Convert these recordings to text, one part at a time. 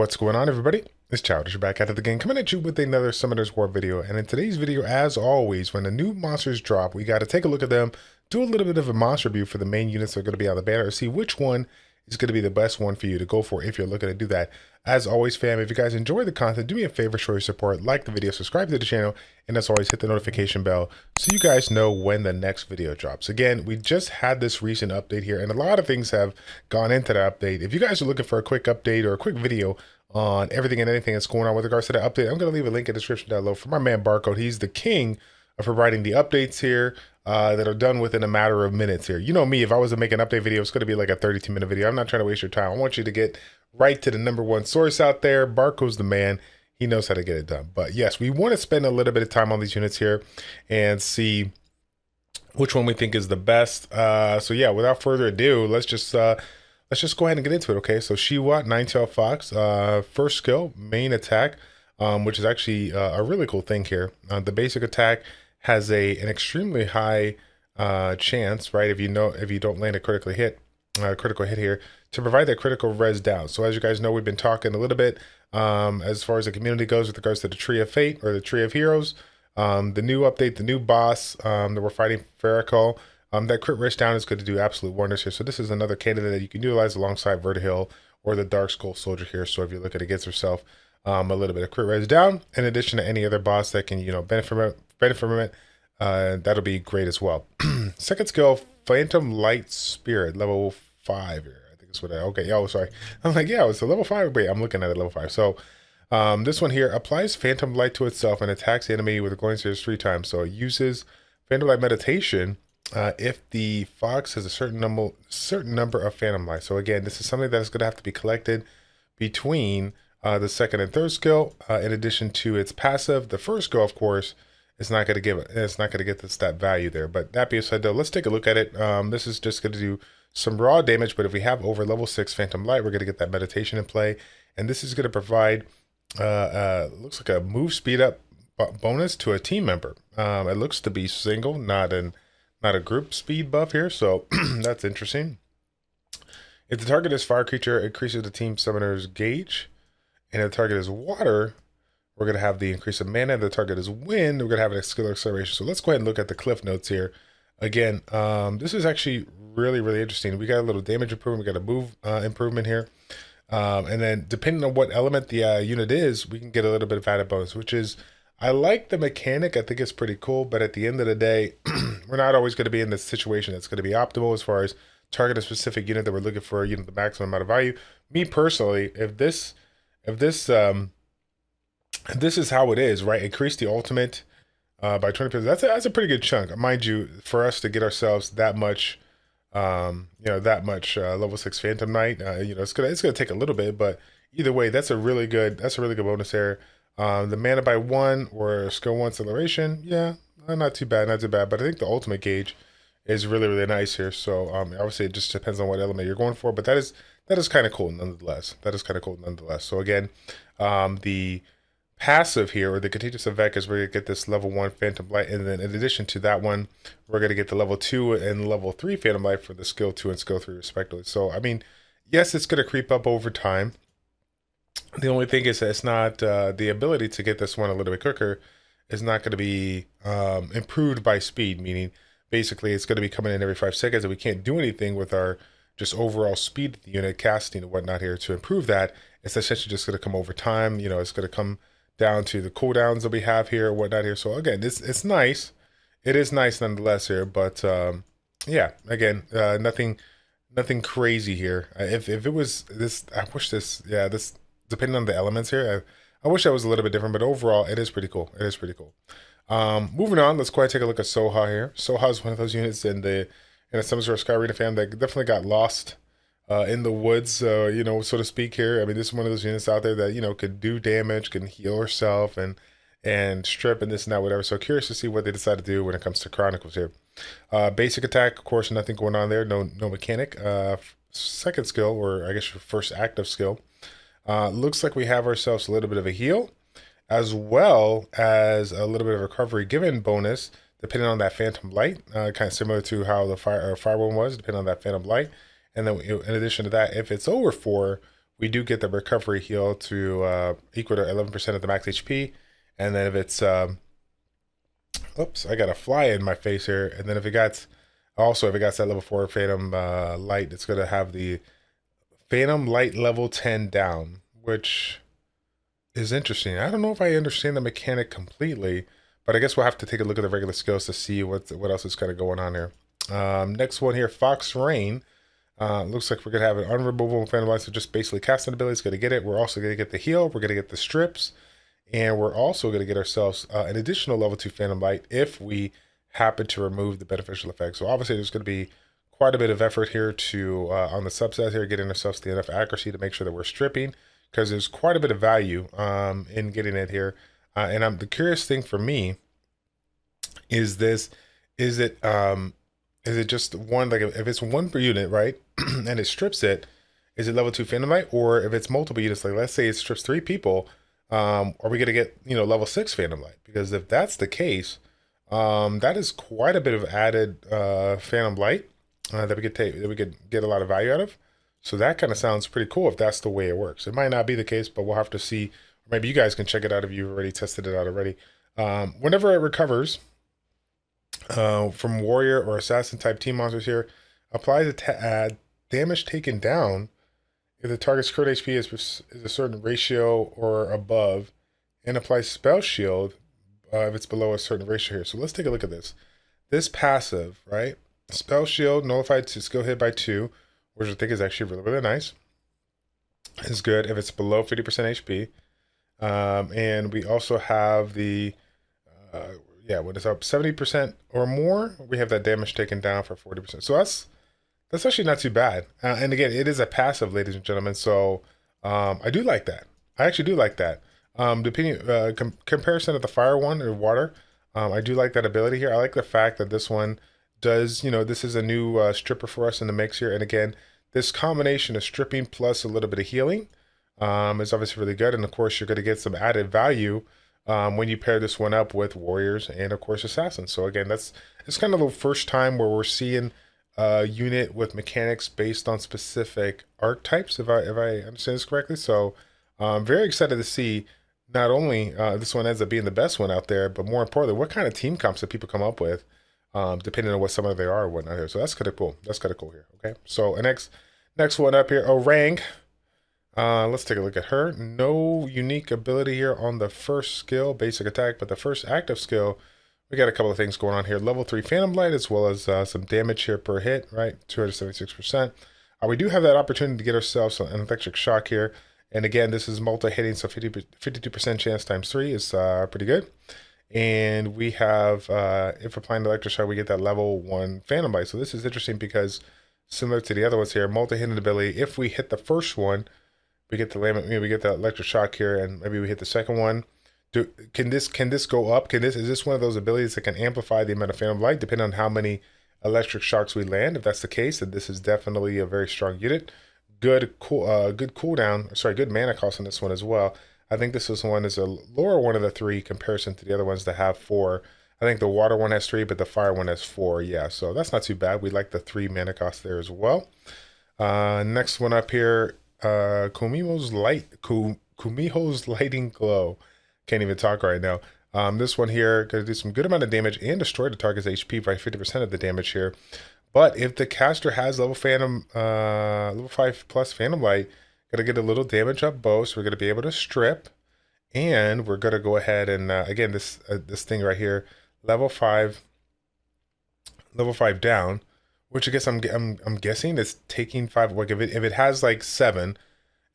What's going on, everybody? It's Childish back at it again, coming at you with another Summoner's War video. And in today's video, as always, when the new monsters drop, we got to take a look at them, do a little bit of a monster review for the main units that are going to be on the banner, see which one is going to be the best one for you to go for if you're looking to do that. As always, fam, if you guys enjoy the content, do me a favor, show your support, like the video, subscribe to the channel, and as always, hit the notification bell so you guys know when the next video drops. Again, we just had this recent update here, and a lot of things have gone into that update. If you guys are looking for a quick update or a quick video on everything and anything that's going on with regards to that update, I'm going to leave a link in the description down below for my man Barcode. He's the king of providing the updates here that are done within a matter of minutes here. You know me, if I was to make an update video, it's going to be like a 32-minute video. I'm not trying to waste your time. I want you to get right to the #1 source out there. Barcode's the man. He knows how to get it done. But yes, we want to spend a little bit of time on these units here and see which one we think is the best. So yeah, without further ado, let's just go ahead and get into it. Okay, so Shiwa, Nine-Tailed Fox, first skill, main attack, which is actually a really cool thing here. The basic attack has an extremely high chance, right? If you don't land a critical hit here, to provide that critical res down. So as you guys know, we've been talking a little bit as far as the community goes with regards to the Tree of Fate or the Tree of Heroes. The new update, the new boss that we're fighting, Farrakhan. That crit res down is going to do absolute wonders here. So this is another candidate that you can utilize alongside Vertihill or the Dark Skull Soldier here. So if you're looking to get yourself a little bit of crit res down, in addition to any other boss that can benefit from it, that'll be great as well. Second skill, Phantom Light Spirit, level 5 here. I think it's what sorry. I'm like, yeah, it's a level 5. Wait, I'm looking at it level 5. So this one here applies Phantom Light to itself and attacks the enemy with a glowing sphere 3 times. So it uses Phantom Light Meditation if the fox has a certain number of Phantom Light. So again, this is something that is going to have to be collected between the second and third skill. In addition to its passive, the first skill, of course, it's not going to give it. It's not going to get the stat value there. But that being said, though, let's take a look at it. This is just going to do some raw damage. But if we have over level 6 Phantom Light, we're going to get that meditation in play, and this is going to provide looks like a move speed up bonus to a team member. It looks to be single, not a group speed buff here. So that's interesting. If the target is fire creature, it increases the team summoner's gauge, and if the target is water, we're going to have the increase of mana. If the target is wind, we're going to have an skill acceleration. So let's go ahead and look at the cliff notes here. Again, this is actually really, really interesting. We got a little damage improvement. We got a move improvement here. And then depending on what element the unit is, we can get a little bit of added bonus, which is, I like the mechanic. I think it's pretty cool. But at the end of the day, we're not always going to be in this situation that's going to be optimal as far as target a specific unit that we're looking for, the maximum amount of value. Me personally, if this is how it is, right? Increase the ultimate by 20%. That's a pretty good chunk, mind you. For us to get ourselves that much, level 6 Phantom Knight, it's gonna take a little bit, but either way, that's a really good bonus there. The mana by 1 or skill 1 acceleration, yeah, not too bad. But I think the ultimate gauge is really, really nice here. So obviously, it just depends on what element you're going for, but that is kind of cool nonetheless. So again, the passive here, or the contagious effect, is we're going to get this level 1 Phantom Light, and then in addition to that one, we're going to get the level 2 and level 3 Phantom Light for the skill 2 and skill 3 respectively. So I mean, yes, it's going to creep up over time. The only thing is that it's not the ability to get this one a little bit quicker is not going to be improved by speed, meaning basically it's going to be coming in every 5 seconds, and we can't do anything with our just overall speed of the unit, casting and whatnot here to improve that. It's essentially just going to come over time. It's going to come down to the cooldowns that we have here and whatnot here. So again, it's nice. It is nice nonetheless here, but yeah, again, nothing crazy here. If it was this, I wish this, yeah, this, depending on the elements here, I wish that was a little bit different, but overall it is pretty cool. Moving on, let's go ahead and take a look at Soha here. Soha is one of those units in the Summers of Sky Arena fam that definitely got lost in the woods, so to speak here. I mean, this is one of those units out there that, could do damage, can heal herself and strip and this and that, whatever. So curious to see what they decide to do when it comes to Chronicles here. Basic attack, of course, nothing going on there, no mechanic. Second skill, or I guess your first active skill, looks like we have ourselves a little bit of a heal, as well as a little bit of recovery given bonus, depending on that Phantom Light, kind of similar to how the fire one was, depending on that Phantom Light. And then in addition to that, if it's over 4, we do get the recovery heal to equal to 11% of the max HP. And then if it's, oops, I got a fly in my face here. And then if it got, also if it got that level 4 Phantom Light, it's going to have the Phantom Light level 10 down, which is interesting. I don't know if I understand the mechanic completely, but I guess we'll have to take a look at the regular skills to see what else is kind of going on here. Next one here, Fox Rain. Looks like we're going to have an unremovable Phantom Light, so just basically casting ability is going to get it. We're also going to get the heal, we're going to get the strips, and we're also going to get ourselves an additional level 2 Phantom Light if we happen to remove the beneficial effect. So obviously there's going to be quite a bit of effort here to, on the subset here, getting ourselves the enough accuracy to make sure that we're stripping, because there's quite a bit of value in getting it here. And the curious thing for me is this: is it just one, like if it's one per unit, right, and it strips it, is it level 2 Phantom Light? Or if it's multiple units, like let's say it strips 3 people, are we gonna get, you know, level 6 Phantom Light? Because if that's the case, that is quite a bit of added Phantom Light that we could get a lot of value out of. So that kind of sounds pretty cool if that's the way it works. It might not be the case, but we'll have to see. Maybe you guys can check it out if you've already tested it out already. Whenever it recovers from warrior or assassin type team monsters here, applies damage taken down if the target's current HP is a certain ratio or above, and applies spell shield if it's below a certain ratio here. So let's take a look at this. This passive, right? Spell shield nullified to skill hit by 2, which I think is actually really, really nice. It's good if it's below 50% HP. And we also have the, when it's up 70% or more, we have that damage taken down for 40%. So that's actually not too bad. And again, it is a passive, ladies and gentlemen. So I do like that. I actually do like that. Depending comparison of the fire one or water, I do like that ability here. I like the fact that this one does, this is a new stripper for us in the mix here. And again, this combination of stripping plus a little bit of healing is obviously really good. And of course, you're going to get some added value when you pair this one up with warriors and of course assassins. So again, it's kind of the first time where we're seeing a unit with mechanics based on specific archetypes, if I understand this correctly. So I'm very excited to see not only this one ends up being the best one out there, but more importantly, what kind of team comps that people come up with, depending on what summoner they are or whatnot here. So that's kind of cool. That's kind of cool here. Okay. So next one up here, Orang. Let's take a look at her. No unique ability here on the first skill, basic attack, but the first active skill, we got a couple of things going on here. Level 3 Phantom Light, as well as some damage here per hit, right? 276%. We do have that opportunity to get ourselves an electric shock here. And again, this is multi-hitting, so 52% chance times 3 is pretty good. And we have, if applying the electric shock, we get that level 1 Phantom Light. So this is interesting because similar to the other ones here, multi-hitting ability, if we hit the first one, we get the we get the electric shock here, and maybe we hit the second one. Can this go up? Is this one of those abilities that can amplify the amount of Phantom Light depending on how many electric shocks we land? If that's the case, then this is definitely a very strong unit. Good cooldown. Sorry, good mana cost on this one as well. I think this one is a lower one of the 3 comparison to the other ones that have 4. I think the water one has 3, but the fire one has 4. Yeah, so that's not too bad. We like the 3 mana cost there as well. Next one up here. Kumiho's Lighting Glow. Can't even talk right now. This one here gonna do some good amount of damage and destroy the target's HP by 50% of the damage here. But if the caster has level 5 plus Phantom Light, gonna get a little damage up both. So we're gonna be able to strip, and we're gonna go ahead and again this thing right here, level 5 down. Which I guess I'm guessing it's taking 5. Like if it has like 7,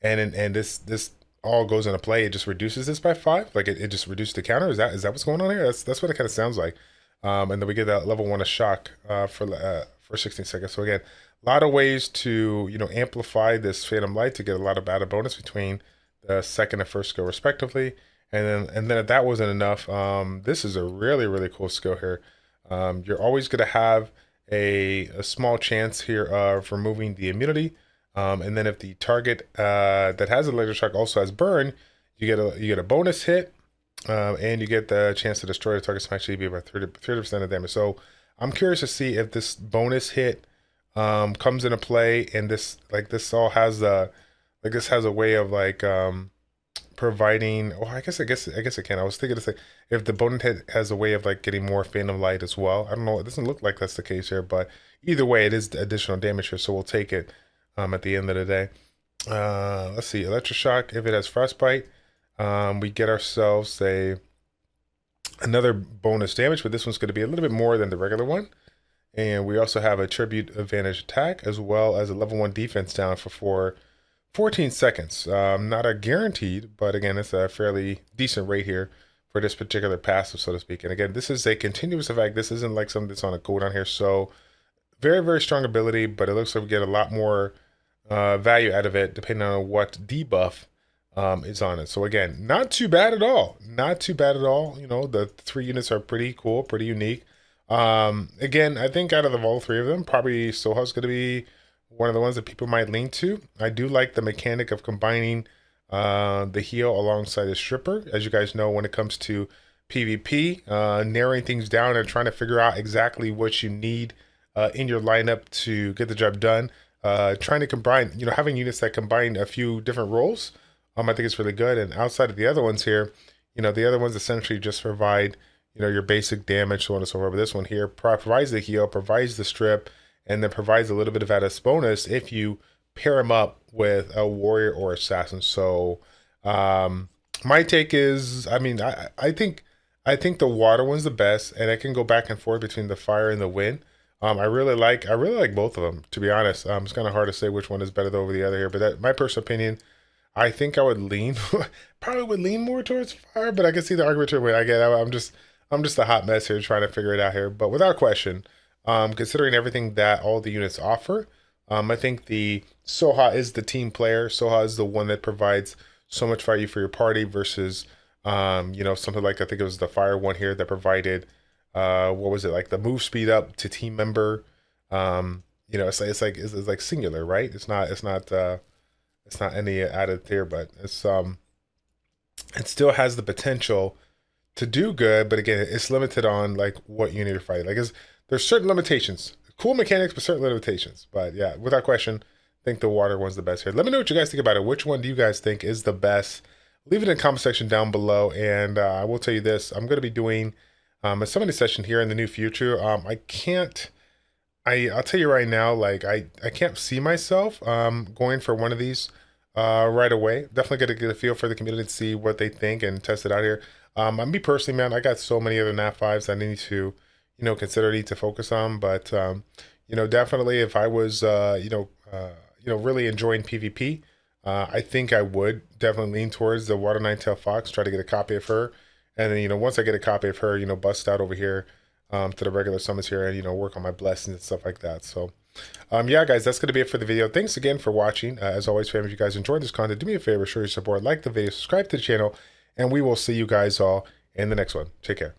and this all goes into play, it just reduces this by 5. Like it just reduces the counter. Is that what's going on here? That's what it kind of sounds like. And then we get that level 1 of shock for 16 seconds. So again, a lot of ways to amplify this Phantom Light to get a lot of added bonus between the second and first skill respectively. And then if that wasn't enough, this is a really, really cool skill here. You're always going to have a small chance here of removing the immunity, and then if the target that has electric shock also has burn, you get a bonus hit, and you get the chance to destroy the target's max HP by 30% of damage. So I'm curious to see if this bonus hit comes into play, and this all has the Like this has a way of like providing. Oh, I guess it can. I was thinking to say if the bonnet head has a way of like getting more phantom light as well. I don't know. It doesn't look like that's the case here, but either way, it is additional damage here, so we'll take it at the end of the day. Let's see, electroshock. If it has frostbite, we get ourselves another bonus damage, but this one's going to be a little bit more than the regular one. And we also have a tribute advantage attack as well as a level 1 defense down for 14 seconds. Not a guaranteed, but again, it's a fairly decent rate here for this particular passive, so to speak. And again, this is a continuous effect. This isn't like something that's on a cooldown here. So very, very strong ability, but it looks like we get a lot more value out of it depending on what debuff is on it. So again, not too bad at all. Not too bad at all. You know, the 3 units are pretty cool, pretty unique. Again, I think out of all 3 of them, probably Soha's going to be one of the ones that people might lean to. I do like the mechanic of combining the heal alongside the stripper. As you guys know, when it comes to PvP, narrowing things down and trying to figure out exactly what you need in your lineup to get the job done. Trying to combine, you know, having units that combine a few different roles, I think it's really good. And outside of the other ones here, you know, the other ones essentially just provide, you know, your basic damage, so on and so forth. But this one here provides the heal, provides the strip, and then provides a little bit of added bonus if you pair them up with a warrior or assassin. So my take is, I mean, I think the water one's the best, and I can go back and forth between the fire and the wind. I really like both of them, to be honest. It's kind of hard to say which one is better over the other here, but that, my personal opinion, I think I would lean probably would lean more towards fire, but I can see the argument to win. I'm just a hot mess here trying to figure it out here. But without question, considering everything that all the units offer, I think the Soha is the team player. Soha is the one that provides so much value for your party versus you know, something like, I think it was the fire one here that provided what was it, like the move speed up to team member. You know, it's like singular, right? It's not any added there, but it's it still has the potential to do good, but again, it's limited on like what unit you're fighting. Like there's certain limitations, cool mechanics, but certain limitations. But yeah, without question, I think the water one's the best here. Let me know what you guys think about it. Which one do you guys think is the best? Leave it in the comment section down below, and I will tell you this: I'm going to be doing a summoning session here in the near future. I'll tell you right now, like I can't see myself going for one of these right away. Definitely got to get a feel for the community to see what they think and test it out here. Me personally, man, I got so many other nat 5s I need to, you know, need to focus on. But you know, definitely if I was really enjoying PvP, I think I would definitely lean towards the Water Ninetail Fox, try to get a copy of her. And then, you know, once I get a copy of her, you know, bust out over here to the regular summons here and, you know, work on my blessings and stuff like that. So, yeah, guys, that's going to be it for the video. Thanks again for watching. As always, fam, if you guys enjoyed this content, do me a favor, show your support, like the video, subscribe to the channel, and we will see you guys all in the next one. Take care.